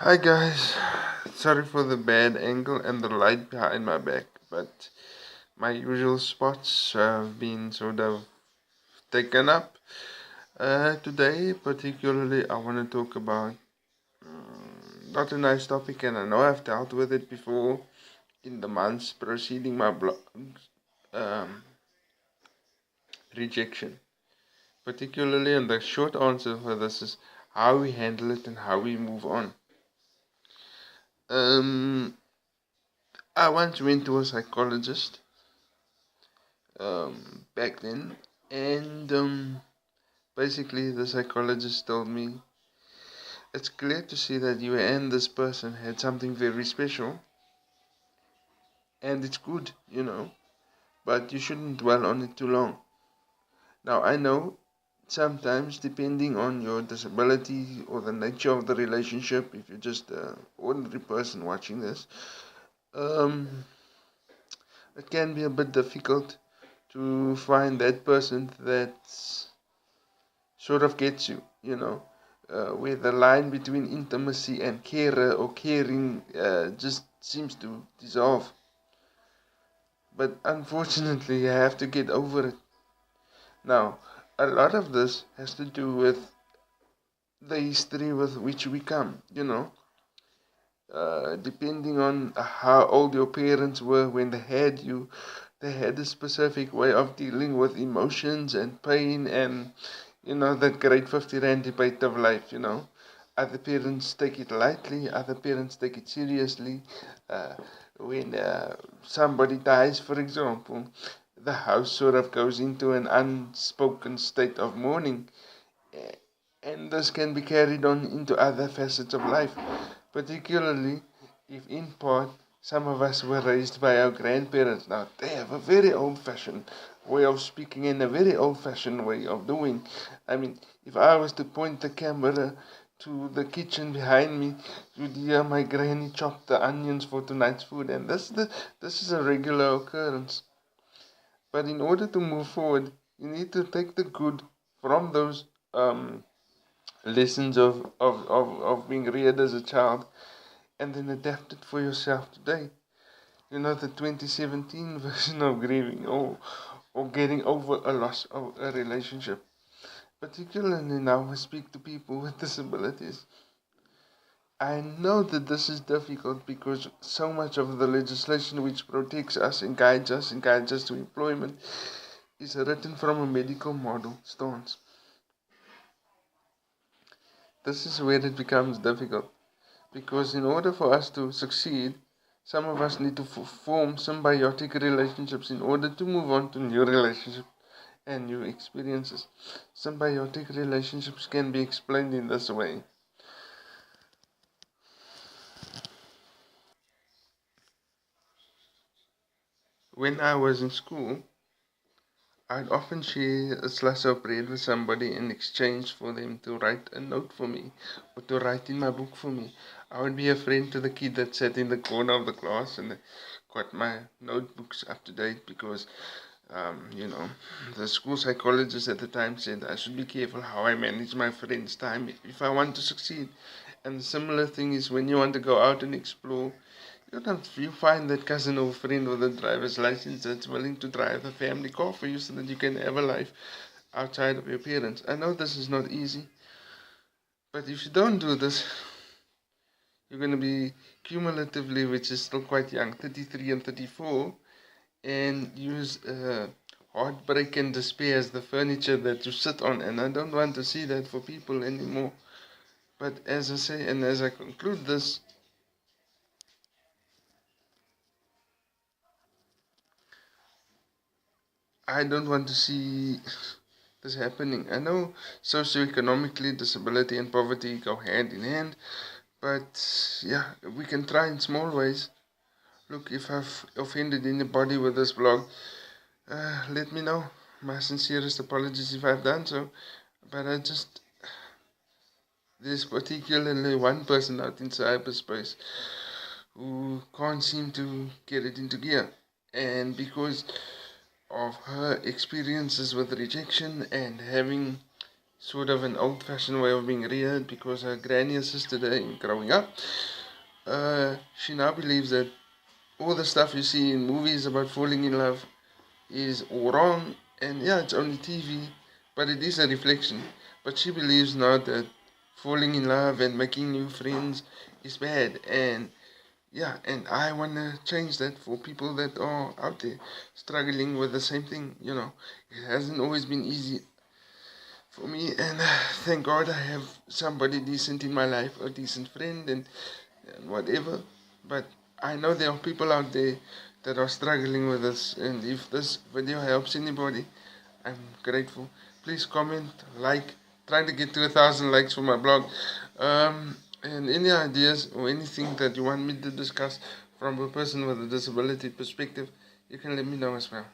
Hi guys, sorry for the bad angle and the light behind my back, but my usual spots have been sort of taken up. Today, particularly, I want to talk about not a nice topic, and I know I've dealt with it before in the months preceding my blog. Um, Rejection. Particularly, and the short answer for this is how we handle it and how we move on. Um, I once went to a psychologist back then, and basically the psychologist told me it's clear to see that you and this person had something very special, and it's good, but you shouldn't dwell on it too long. Now I know sometimes, depending on your disability or the nature of the relationship, if you're just an ordinary person watching this, um, it can be a bit difficult to find that person that sort of gets you, where the line between intimacy and carer or caring just seems to dissolve. But unfortunately, you have to get over it. Now, a lot of this has to do with the history with which we come. Depending on how old your parents were when they had you, they had a specific way of dealing with emotions and pain and that great 50 rand debate of life. Other parents take it lightly, other parents take it seriously. Uh, when somebody dies, for example, the house sort of goes into an unspoken state of mourning, and this can be carried on into other facets of life, particularly if, in part, some of us were raised by our grandparents. Now, they have a very old fashioned way of speaking and a very old fashioned way of doing. I mean, if I was to point the camera to the kitchen behind me, you'd hear my granny chop the onions for tonight's food, and this is a regular occurrence. But in order to move forward, you need to take the good from those lessons of being reared as a child and then adapt it for yourself today. The 2017 version of grieving or getting over a loss of a relationship. Particularly now I speak to people with disabilities. I know that this is difficult because so much of the legislation which protects us and guides us to employment is written from a medical model stance. This is where it becomes difficult. Because in order for us to succeed, some of us need to form symbiotic relationships in order to move on to new relationships and new experiences. Symbiotic relationships can be explained in this way. When I was in school, I'd often share a slice of bread with somebody in exchange for them to write a note for me or to write in my book for me. I would be a friend to the kid that sat in the corner of the class and got my notebooks up to date because, um, you know, the school psychologist at the time said I should be careful how I manage my friends' time if I want to succeed. And the similar thing is when you want to go out and explore, you find that cousin or friend with a driver's license that's willing to drive a family car for you so that you can have a life outside of your parents. I know this is not easy, but if you don't do this, you're going to be cumulatively, which is still quite young, 33 and 34, and use heartbreak and despair as the furniture that you sit on. And I don't want to see that for people anymore. But as I say, and as I conclude this, I don't want to see this happening. I know socioeconomically disability and poverty go hand in hand, but yeah, we can try in small ways. Look, if I've offended anybody with this blog, let me know. My sincerest apologies if I've done so. But there's particularly one person out in cyberspace who can't seem to get it into gear. And because of her experiences with rejection and having sort of an old-fashioned way of being reared because her granny assisted her in growing up. She now believes that all the stuff you see in movies about falling in love is all wrong, and yeah, it's only TV, but it is a reflection. But she believes now that falling in love and making new friends is bad, and yeah, and I want to change that for people that are out there struggling with the same thing. It hasn't always been easy for me, and thank God I have somebody decent in my life, a decent friend, and whatever. But I know there are people out there that are struggling with this, and if this video helps anybody, I'm grateful. Please comment, like, trying to get to 1,000 likes for my blog. And any ideas or anything that you want me to discuss from a person with a disability perspective, you can let me know as well.